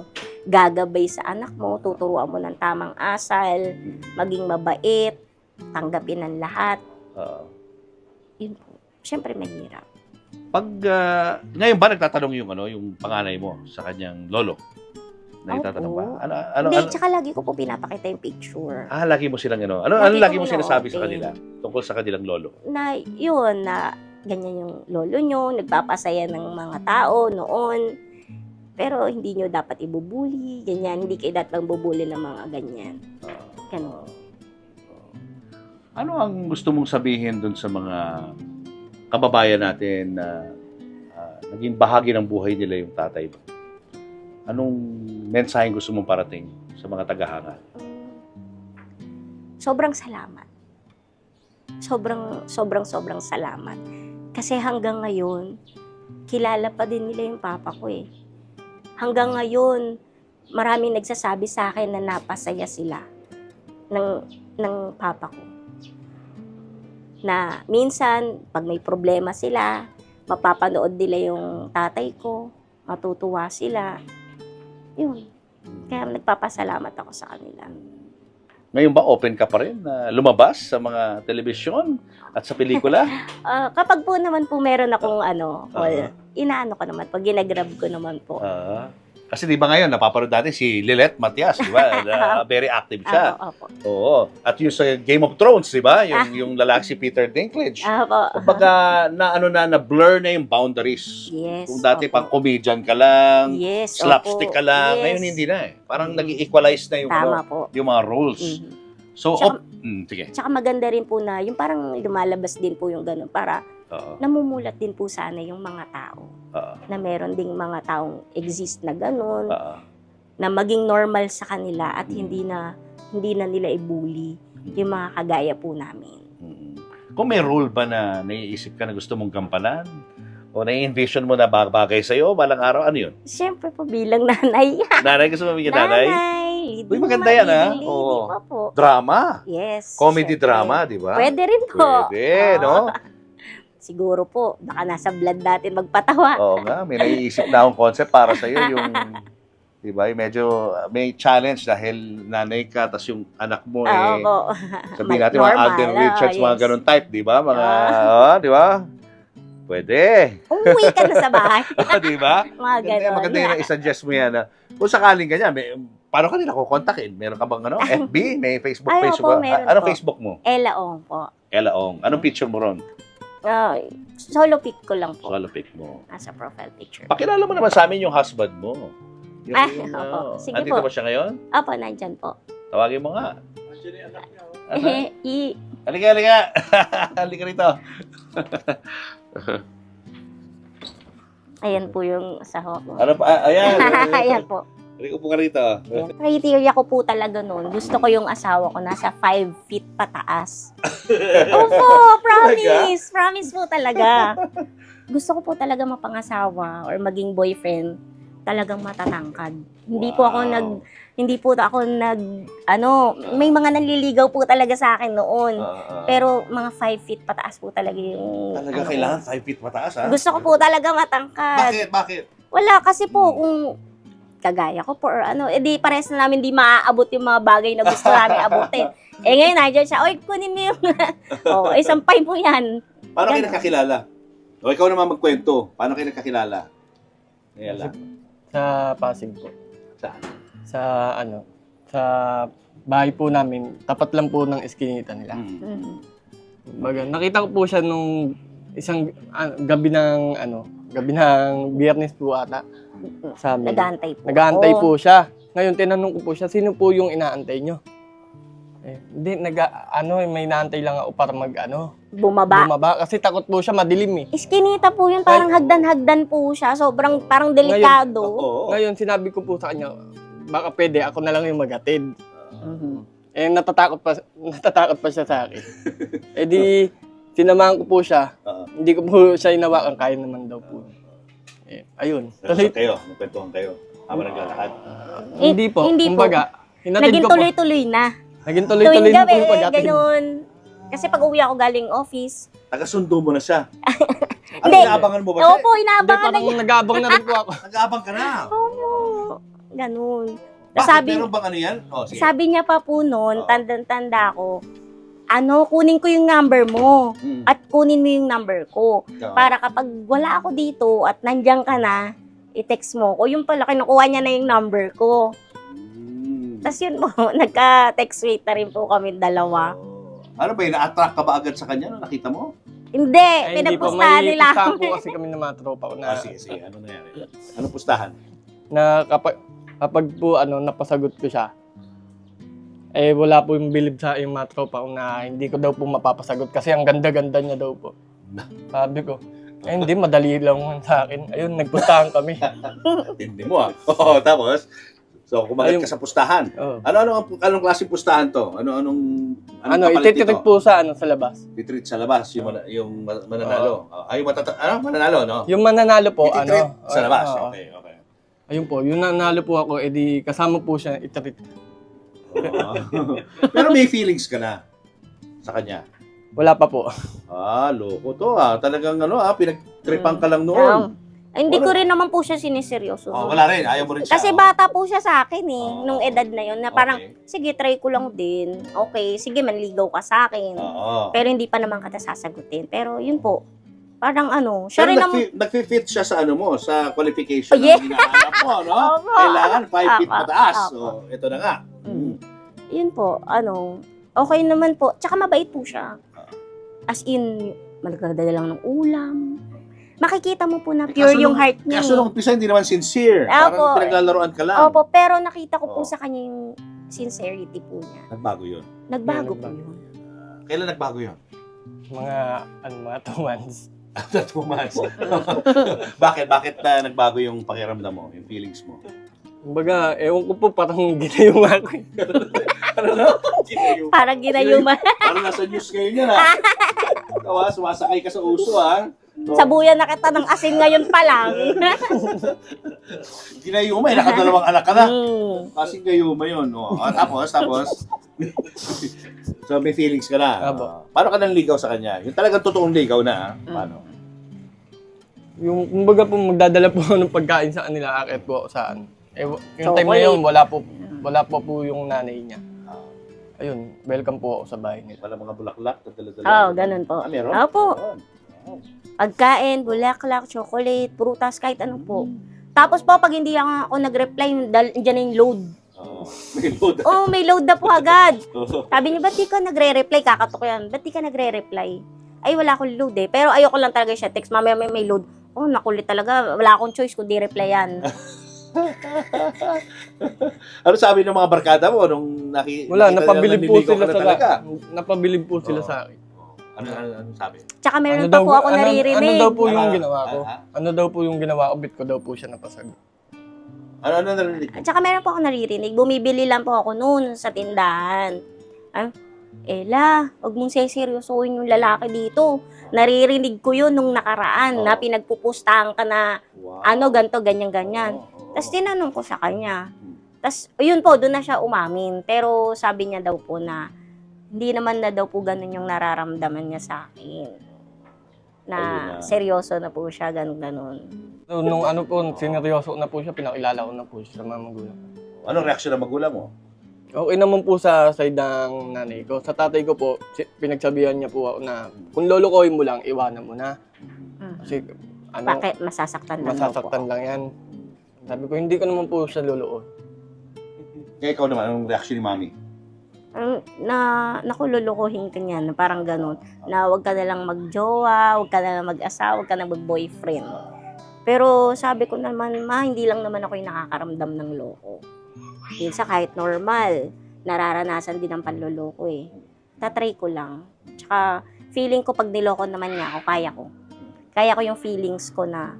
gagabay sa anak mo, tuturuan mo ng tamang asal, maging mabait, tanggapin ang lahat. Yun po. Siyempre, mahirap. Pag ngayon ba nagtatanong yung panganay mo sa kanyang lolo? Nagtatanong ba? Hindi, tsaka lagi ko po pinapakita yung picture. Lagi mo silang ano Lagi lagi ko mo sinasabi sa in-open. kanila tungkol sa kanilang lolo? Na yun, na ganyan yung lolo nyo, nagpapasaya ng mga tao noon. Pero hindi nyo dapat ibubuli, ganyan. Hindi kayo dapat bubuli ng mga ganyan. Ganun. Ano ang gusto mong sabihin dun sa mga kababayan natin na naging bahagi ng buhay nila yung tatay mo? Anong mensaheng gusto mong parating sa mga tagahanga? Sobrang salamat. Sobrang salamat. Kasi hanggang ngayon, kilala pa din nila yung papa ko eh. Hanggang ngayon, maraming nagsasabi sa akin na napasaya sila ng papa ko. Na minsan, pag may problema sila, mapapanood nila yung tatay ko, matutuwa sila. Yun. Kaya nagpapasalamat ako sa kanila. Ngayon ba open ka pa rin na lumabas sa mga telebisyon at sa pelikula? Kapag po naman po meron akong call, inaano ko naman, pag ginagrab ko naman po. Kasi di ba ngayon, napapanood natin si Lilette Matias, di ba? Very active siya. Opo. Oo. At yung sa Game of Thrones, di ba? Yung lalaki si Peter Dinklage. Opo. Kumbaga, na-blur na yung boundaries. Yes. Kung dati opo. pang comedian ka lang, Yes, slapstick opo. ka lang, Yes. ngayon hindi na eh. Parang nag-equalize na yung, Tama po. yung mga roles. Mhm. So, Tsaka- sige. Tsaka maganda rin po na, yung parang lumalabas din po yung ganun, para Oo. namumulat din po sana yung mga tao. Oo. Na meron ding mga taong exist na ganun, Oo. na maging normal sa kanila at hindi na nila i-bully yung mga kagaya po namin. Kung may role ba na naiisip ka na gusto mong gampanan? O nai-envision mo na bagay sa'yo, balang araw, ano yun? Siyempre po bilang nanay. Nanay, gusto mo maging nanay? Leading Uy, maganda yan, ha? leading Oo. pa po. Drama. Yes. Comedy syempre. drama, di ba? Pwede rin po. Pwede, no? Siguro po, baka nasa blood natin magpatawa. Oo nga, may naiisip na akong concept para sa'yo, yung, di ba, yung medyo may challenge dahil nanay ka, tas yung anak mo, Opo. sabihin natin mga Alden Richards, mga yes. ganun type, di ba? Mga, di ba? Pwede. Umuwi ka na sa bahay. Di ba? Mga ganun. Maganda yun na i-suggest mo yan. Kung sakaling ganyan, paano ka nila kukontakin? Meron ka bang FB? May Facebook Ay, page opo, ba? meron Anong po. Facebook mo? Ella Ong po. Ella Ong. Anong picture mo ron? Solo pic ko lang po. Solo pic mo. Nasa profile picture. Pakilala mo naman sa amin yung husband mo. Opo. Sige andito po. ba siya ngayon? Opo, nandyan po. Tawagin mo nga. I- Halika. Halika rito. Ayan po yung saho ko. Ano pa? Ayan. Ayan po. Halika po ka rito. Ayan. Criteria ko po talaga noon. Gusto ko yung asawa ko nasa 5 feet pataas. Opo, promise. Promise po talaga. Gusto ko po talaga mapangasawa or maging boyfriend, talagang matatangkad. Hindi po ako may mga nanliligaw po talaga sa akin noon. Pero mga 5 feet pataas po talaga yung... Talaga kailangan 5 feet mataas, ha? Gusto ko po talaga matangkad. Bakit? Wala, kasi po, kung kagaya ko po or ano, di pares na namin di maaabot yung mga bagay na gusto namin abutin. Ngayon, nandiyan siya, oy, kunin mo yung, sampay mo yan. Paano kayo nakakilala? O ikaw naman magkwento. Paano kayo nakakilala? Ngayon lang. Sa Pasig po. Saan? Sa bahay po namin, tapat lang po ng eskinita nila. Baga, nakita ko po siya nung isang gabi ng Biyernes po ata sa amin. Nag-aantay po. Nag-aantay po siya. Ngayon, tinanong ko po siya, sino po yung inaantay nyo? Hindi, may inaantay lang ako para bumaba. Kasi takot po siya, madilim eh. Iskinita po yun, parang hagdan-hagdan po siya. Sobrang parang delikado. Oo. Ngayon, sinabi ko po sa kanya, baka pwede, ako na lang yung maghatid. Natatakot pa siya sa akin. Di, sinamahan ko po siya. Hindi ko po siya inawakan, kaya naman daw po. Ayun. Tuloy kayo, magkwentuhan kayo. Habang naglalakad. Hindi po. Hindi po. Kumbaga, hinatid Naging ko po. tuloy-tuloy na. Naging tuloy-tuloy Tuwing na po gabi, yung paghatid. ganun. Kasi pag uwi ako galing office, Taga-sundo mo na siya. Ano, Hindi. inaabangan mo ba oo siya? po, Hindi, inaabangan na parang nag-aabang na rin po ako. Nag-aabang ka na. ganun. Bakit? Meron bang ano yan? Sige. Sabi niya pa po noon, Oo. tandang-tanda ko, kunin ko yung number mo at kunin mo yung number ko. Oo. Para kapag wala ako dito at nandiyan ka na, i-text mo ko. Yung pala, kinukuha niya na yung number ko. Tapos yun po, nagka-text rate na rin po kami dalawa. Ano ba yun? Na-attract ka ba agad sa kanya nung nakita mo? Hindi, Hindi po, pinagpustahan may nila. pustahan po kasi kami ng mga tropa ko na, Sige. Ano nangyari? Anong pustahan? na kapag po napasagot ko siya, wala po yung bilib sa yung mga tropa ko na hindi ko daw po mapapasagot kasi ang ganda-ganda niya daw po. Sabi ko, hindi, madali lang sa akin. Ayun, nagpuntahan kami. Hindi mo ah. Oo, tapos? So, kumagat Ayun. ka sa pustahan. Oo. Anong klaseng pustahan to? Anong kapalit Ititreat nito? po sa labas. Ititreat sa labas, yung mananalo. Mananalo, no? Yung mananalo po, Ititreat sa labas. oo. Okay. Ayun po, yung nanalo po ako, edi kasama po siya itreat. Oo. Pero may feelings ka na sa kanya. Wala pa po. Loko to Talagang pinagtripan ka lang noon. Hindi ko rin naman po siya siniseryoso. Wala rin. Ayaw mo rin siya. Kasi bata po siya sa akin nung edad na yun, na parang, Okay. sige, try ko lang din. Okay, sige, manligaw ka sa akin. Oo. Pero hindi pa naman kita sasagutin. Pero yun po, parang siya Pero rin naman, nag-fit siya sa sa qualification Oh, yeah. na hinahanap mo, no? Opo. Kailangan 5 feet Opo. pataas. Opo. So, ito na nga. yun po, okay naman po. Tsaka mabait po siya. As in, malagdala lang ng ulam. Makikita mo po na pure yung heart niya. Kaso nung umpisa, hindi naman sincere. Opo. Parang pinaglalaroan ka lang. Opo, pero nakita ko po Oo. sa kanya yung sincerity po niya. Nagbago yun. Nagbago po Nagbago. yun. Kailan nagbago yun? Mga 2 months. After 2 months. Bakit nagbago yung pakiramdam mo, yung feelings mo? Kumbaga, ewan ko po, parang ginayuma ko. Ano na? Ginayuma. Parang ginayuman. Parang nasa news ngayon yan, Ikaw, sumasakay ka sa uso, Sabuyan na kita ng asin ngayon pa lang. Ginayuma, nakadalawang anak ka na. Mm. Gayuma yun. Tapos. So, may feelings ka na. Apo. Paano ka nanligaw sa kanya? Yung talagang totoong ligaw na, Paano? Yung, kumbaga po, magdadala po ako ng pagkain sa kanila, akit po ako saan. Yung time na yun, wala po yung nanay niya. Ayun, welcome po ako sa bahay nila. Wala mga bulaklak, dala-dala. Oo, ganun po. Meron? Opo. Pagkain, bulaklak, chocolate, prutas, kahit ano po. Tapos po, pag hindi ako nag-reply, dyan na yung load. May load. Oh, may load na po agad. Sabi niya, ba't di ka nagre-reply? Kakatok yan. Ba't di ka nagre-reply? Ay, wala akong load eh. Pero ayoko lang talaga siya text. Mamaya may load. Oh, nakulit talaga. Wala akong choice kundi replyan. Ano sabi ng mga barkada mo nung Wala, nakita napabilib po nila sila na talaga? napabilib po sila Oo. sa akin. Ano sabi? Tsaka meron pa po ako naririnig. Ano daw po yung ginawa ko? Ha? Ano daw po yung ginawa ko? Bit ko daw po siya napasagot. Ano narinig? At saka meron po ako naririnig. Bumibili lang po ako noon sa tindahan. Ella, huwag mong seryosohin yung lalaki dito. Naririnig ko yun nung nakaraan na pinagpupustahan ka na Wow. ganto, ganyan-ganyan. Tapos tinanong ko sa kanya. Tapos, yun po, doon na siya umamin. Pero sabi niya daw po na hindi naman na daw po ganun yung nararamdaman niya sa akin. Na Ayun na. seryoso na po siya, ganun-ganun. So, nung ano po, sineryoso na po siya, pinakilala ko na po siya sa mga magulang. Anong reaksyon ng magulang mo? Okay naman po sa side ng nanay ko. Sa tatay ko po, pinagsabihan niya po ako na kung lolokohin mo lang, iwanan mo na. Kasi Bakit? Masasaktan lang daw po. masasaktan lang yan. Sabi ko, hindi ko naman po siya lolokohin. Kaya ikaw naman, anong reaksyon ni mami? Naku, lulukuhin ka niyan, na parang ganun, na huwag ka na lang magjowa, huwag ka na lang mag-asawa, huwag ka na mag-boyfriend. Pero sabi ko naman, ma, hindi lang naman ako yung nakakaramdam ng loko. Minsan kahit normal, nararanasan din ang panloloko eh. Tatry ko lang. Tsaka feeling ko pag niloko naman niya ako, kaya ko. Kaya ko yung feelings ko na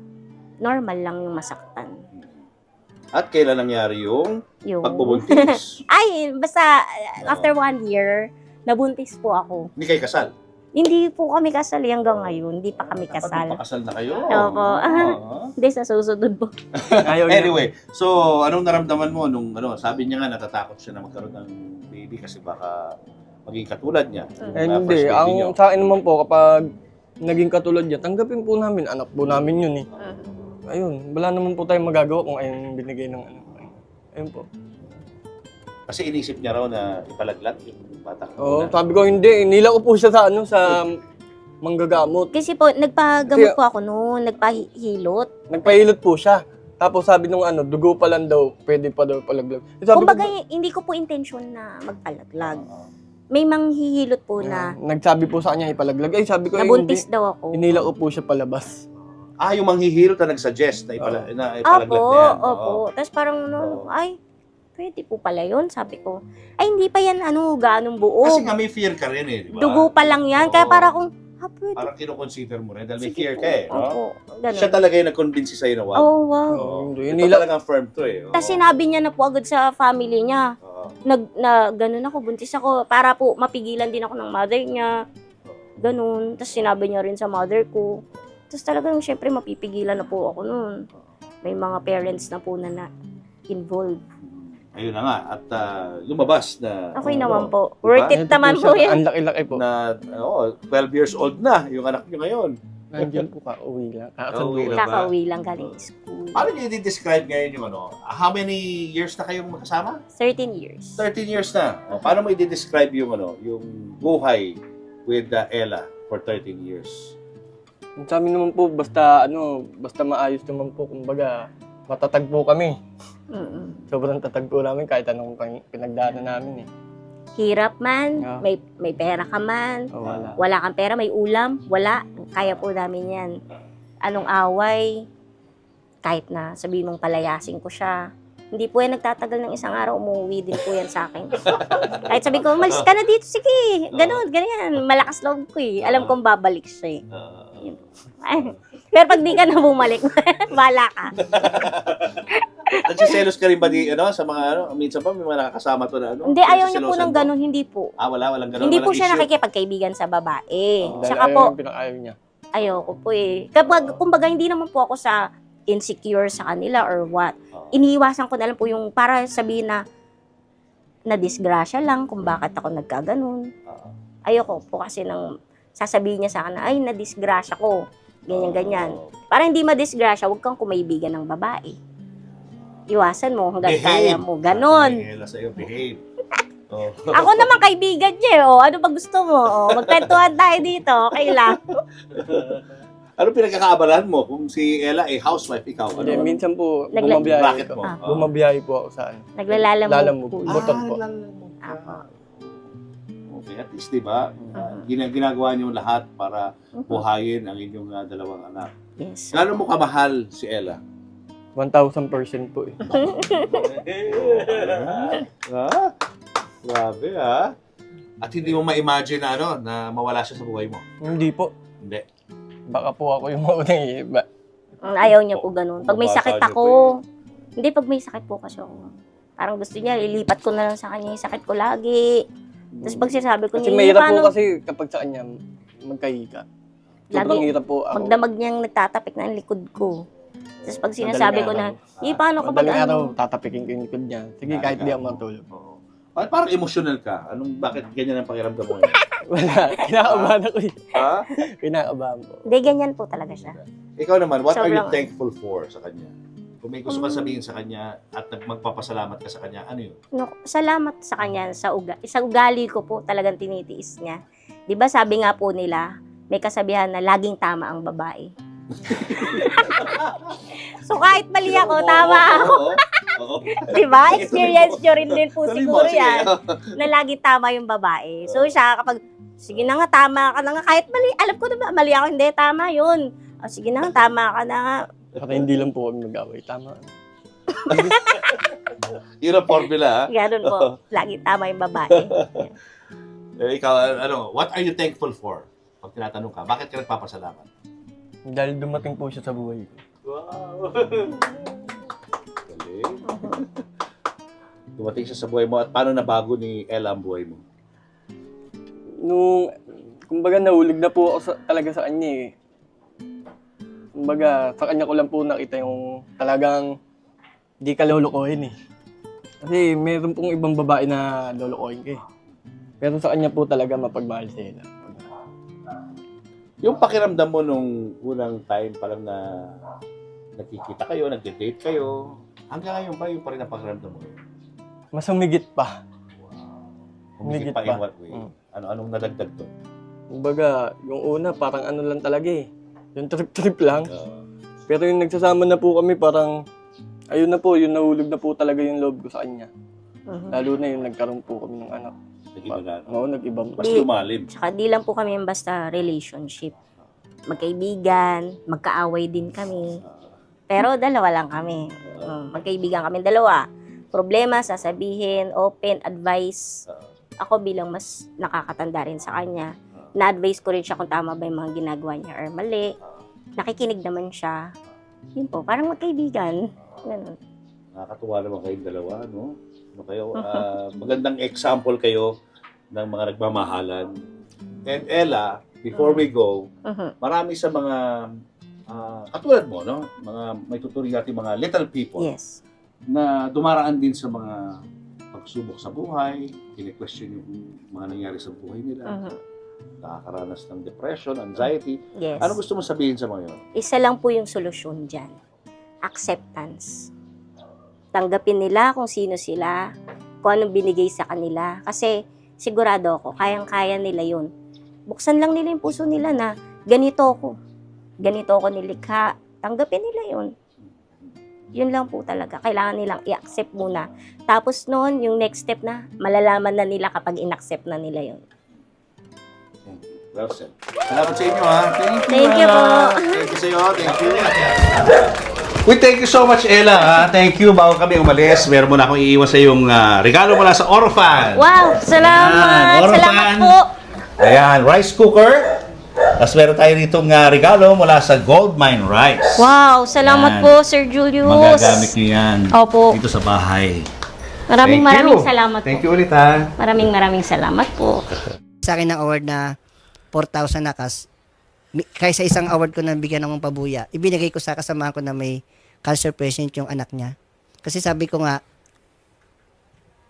normal lang yung masaktan. At kailan nangyari yung Yung... pagbubuntis? Ay, basta after 1 year, nabuntis po ako. Hindi kayo kasal? Hindi po kami kasal hanggang ngayon. Hindi pa kami Dapat kasal. magpakasal na kayo. Opo. Hindi, sa susunod po. Ayaw niya. Anyway, so anong naramdaman mo nung sabi niya nga natatakot siya na magkaroon ng baby kasi baka maging katulad niya. Eh, Yung, hindi. first baby niyo. Ang sa akin naman po, kapag naging katulad niya, tanggapin po namin. Anak po namin yun eh. Ayun, wala naman po tayong magagawa kung ayun binigay ng ano. Ayun po. Kasi inisip niya raw na ipalaglag yung bata. Oo, sabi ko hindi. Nila ko po siya sa ano, sa manggagamot. Kasi po, nagpagamot po ako noon, nagpahilot. Nagpahilot po siya. Tapos sabi nung ano, dugo pa lang daw, pwede pa daw palaglag. Eh, sabi Kumbaga, ko, hindi ko po intensyon na magpalaglag. May manghihilot po na nagsabi po sa kanya ipalaglag. Ay, sabi ko, nabuntis daw ako. Inila ko po siya palabas. Yung manghihirot na nag-suggest na, na ipalaglag Opo, na yan. opo. Tapos parang, ay, pwede po pala yun, sabi ko. Ay, hindi pa yan, ganong buo. Kasi nga may fear ka rin eh, di ba? Dugo pa lang yan. Kaya Oo. para kung, pwede. Parang kinoconsider mo rin dahil may Sige fear po. ka eh. No? Opo, ganun. Siya talaga yung nag-convince sa'yo na wag. Oh, wow. Oo. Hindi, Ito nila, talagang firm to eh. Oo. Tapos sinabi niya na po agad sa family niya. Oo. Ganun ako, buntis ako, para po mapigilan din ako ng mother niya. Ganun. Tapos sinabi niya rin sa mother ko. Tapos talagang syempre mapipigilan na po ako noon. May mga parents na po na involved. Ayun na nga. At lumabas na. Okay ano, naman po. diba? Worth it naman po siya. yan. Ang laki-laki po. Na 12 years old na yung anak niyo ngayon. Nandiyan po ka, uwi lang. Uwi lang. Kakauwi lang galing school. Paano niyo i-describe ngayon yung how many years na kayong magkasama? 13 years. 13 years na. Paano mo i-describe yung yung buhay with Ella for 13 years? Sa amin naman po, basta maayos naman po, kumbaga, matatag po kami. Mm-mm. Sobrang tatag po namin kahit anong pinagdaanan namin eh. Hirap man, Yeah. may pera ka man, O, wala. wala kang pera, may ulam, wala. Kaya po namin yan. Anong away, kahit na sabihin mong palayasin ko siya, hindi po yan nagtatagal ng isang araw, umuwi din po yan sa akin. Kahit sabihin ko, umalis ka na dito, sige, ganun, ganyan. Malakas loob ko eh. Alam kong babalik siya eh. Ay, pero pag di ka na bumalik, bala ka. Nagsiselos ka rin ba sa mga minsan pa may mga nakakasama to na Hindi, ayaw niya po nagsiselosan ng mo? ganun, hindi po. Walang ganun. Hindi po walang siya issue. nakikipagkaibigan sa babae. Dahil Tsaka ayaw po, yung pinakayaw niya. ayoko po eh. Kapag, kumbaga, hindi naman po ako sa insecure sa kanila or what. Iniiwasan ko na lang po yung para sabihin na disgrasya lang kung bakit ako nagkaganon. Ayoko po kasi nang sasabihin niya sa akin na, ay, na-disgrasya ko. Ganyan-ganyan. Para hindi ma-disgrasya, huwag kang kumaibigan ng babae. Iwasan mo hanggang kaya mo. Ganon. Ella sa'yo, behave. Ako naman kaibigan niya. Ano ba gusto mo? Magkwentuhan tayo dito. Okay lang. Ano pinagkakaabalahan mo kung si Ella housewife, ikaw? Hindi, Ano? minsan po, Nagla- Bakit bumabiyahe po. mo? Bumabiyahe po ako sa ano. Naglalalamog Lalamog. po. Butot po. Apo. Okay, at least, di ba? Ginagawa niyo lahat para buhayin ang inyong dalawang anak. Yes. Gaano mo kamahal si Ella? 1,000% po eh. Grabe At hindi mo ma-imagine na, na mawala siya sa buhay mo? Hindi po. Hindi. Baka po ako yung mauna eh. Ayaw niya po ganun. Pag may Nabasa sakit niyo ako, hindi, pag may sakit po kasi ako. Parang gusto niya, ilipat ko na lang sa kanya yung sakit ko lagi. Tapos pag sinasabi ko Kasi niya, mahirap paano, po kasi kapag sa kanya magkahika. Sobrang Lagi, hirap po ako. magdamag niyang nagtatapik na ang likod ko. Tapos pag sinasabi ko na, paano kapag Madaling araw, ano, tatapikin ko yung likod niya. Sige, kahit di ako matulog. Oo. Parang emotional ka. Bakit ganyan ang pakiramdam mo ngayon? Wala. Kinakabahan ako eh. Ha? Kinakabahan po. Hindi, ganyan po talaga siya. Ikaw naman, what are you Sobrang- thankful for sa kanya? Kung may gusto ka sabihin sa kanya at magpapasalamat ka sa kanya, ano yun? No, salamat sa kanya sa ugali ko po talagang tinitiis niya. 'Di ba sabi nga po nila, may kasabihan na laging tama ang babae. So kahit mali ako, tama ako. Oo. 'Di ba? Experience nyo rin din po Sabi siguro mo, sige. yan. Na laging tama yung babae. So siya kapag, sige na nga, tama ka na nga. Kahit mali, alam ko na ba, mali ako, hindi, tama yun. O, sige na nga, tama ka na nga. Para hindi lang po kami mag-away. Tama. Yun ang formula, ha? Ganun po. Laging tama yung babae. Ikaw, ano, what are you thankful for? Pag tinatanong ka, bakit ka nagpapasalamat? Dahil dumating po siya sa buhay ko. Wow! Galing. Dumating siya sa buhay mo at paano nabago ni Ella ang buhay mo? Nung, kumbaga nahulog na po ako talaga sa kanya eh. Kumbaga, sa kanya ko lang po nakita yung talagang di ka lolokohin eh. Kasi meron pong ibang babae na lolokohin ka eh. Pero sa kanya po talaga mapagmahal sila. Yung pakiramdam mo nung unang time pa lang na nakikita kayo, nagde-date kayo, hanggang ngayon ba yung pa rin ang pakiramdam mo? Mas humigit pa. Humigit Humigit pa in pa. what way? Anong nadagdag to? Kumbaga, yung una parang ano lang talaga eh. Yung trip-trip lang. Pero yung nagsasama na po kami parang, ayun na po, yung nahulog na po talaga yung loob ko sa kanya. Lalo na yung nagkaroon po kami ng anak. Nag-iba na. Oo, nag-iba po. Mas lumalim. Tsaka di lang po kami yung basta relationship. Magkaibigan, magkaaway din kami. Pero dalawa lang kami. Magkaibigan kami dalawa. Problema, sasabihin, open, advice. Ako bilang mas nakakatanda rin sa kanya. Na-advise ko rin siya kung tama ba yung mga ginagawa niya or mali. Nakikinig naman siya. Yun po, parang magkaibigan. Ganun. Nakakatuwa naman kayong dalawa, no? Ano kayo? Magandang example kayo ng mga nagmamahalan. And Ella, before we go, marami sa mga katulad mo, no? Mga may tuturi natin mga little people Yes. na dumaraan din sa mga pagsubok sa buhay, kine-question yung mga nangyari sa buhay nila, nakakaranas ng depression, anxiety. Yes. Ano gusto mo sabihin sa mga yun? Isa lang po yung solusyon dyan. Acceptance. Tanggapin nila kung sino sila, kung anong binigay sa kanila. Kasi sigurado ako, kayang-kaya nila yun. Buksan lang nila yung puso nila na ganito ako. Ganito ako nilikha. Tanggapin nila yun. Yun lang po talaga. Kailangan nilang i-accept muna. Tapos noon, yung next step na, malalaman na nila kapag in-accept na nila yun. Well said. Salamat sa inyo, ha? Thank you po. Thank you sa iyo. Thank you. We thank you so much, Ella. Ha? Thank you. Bago kami umalis, meron mo na akong iiwan sa iyong regalo mula sa Orphan. Wow! Salamat! Yan, Orphan. Salamat po! Ayan, rice cooker. Tapos meron tayo ditong regalo mula sa Goldmine Rice. Wow! Salamat Yan. po, Sir Julius! Magagamit niyo yan Opo. dito sa bahay. Maraming Thank you. salamat Thank po. you ulit, ha? Maraming salamat po. Sa akin ng award na 4,000 na cash, kaysa isang award ko na bigyan ng pabuya, ibinigay ko sa kasamahan ko na may cancer patient yung anak niya. Kasi sabi ko nga,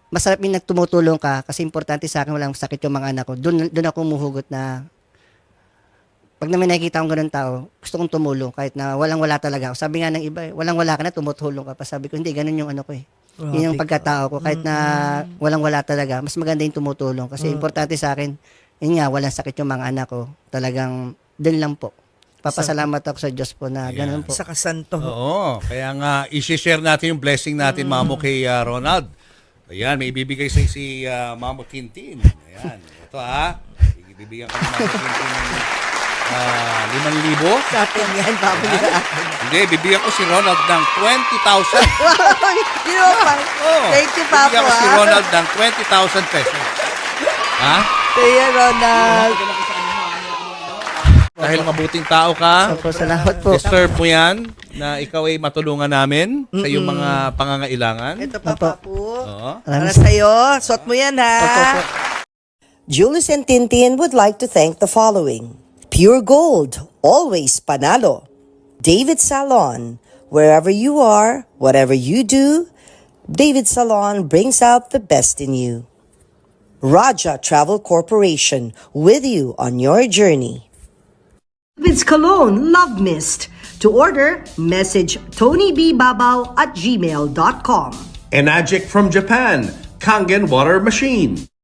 masarap yung nagtumutulong ka kasi importante sa akin walang sakit yung mga anak ko. Doon ako umuhugot na pag naman nakikita akong ganun tao, gusto kong tumulong kahit na walang-wala talaga ako. Sabi nga ng iba, walang-wala ka na, tumutulong ka pa. Sabi ko, hindi, ganun yung ano ko eh. Yun yung pagkatao ko. Kahit na walang-wala talaga, mas maganda yung tumutulong. Kasi importante sa akin, yun nga, walang sakit yung mga anak ko. Talagang, din lang po. Papasalamat ako sa Diyos po na ganun po. Sa kasanto. Oo, kaya nga i-share natin yung blessing natin, Mamo, kay Ronald. Ayan, may ibibigay si Mamo Tintin. Ayan, ito ha. Ibibigyan ka ni Mamo Tintin ng 5,000. Sa atin yan, babalik sa atin. Hindi, bibigyan ko si Ronald ng 20,000. Di ba pa? Thank you, Papa. Bibigyan ko si Ronald ng 20,000 pesos. Ha? Kaya, Ronald. Dahil mabuting tao ka, Opo, salamat po. deserve mo yan na ikaw ay matulungan namin sa iyong mga pangangailangan. Ito pa, Papu. Oo. Para sa'yo. Suot mo yan, ha? Julius and Tintin would like to thank the following. Pure Gold, always panalo. David Salon, wherever you are, whatever you do, David Salon brings out the best in you. Raja Travel Corporation, with you on your journey. Vince Cologne Love Mist. To order, message TonyBBabaw@gmail.com. Enagic from Japan, Kangen Water Machine.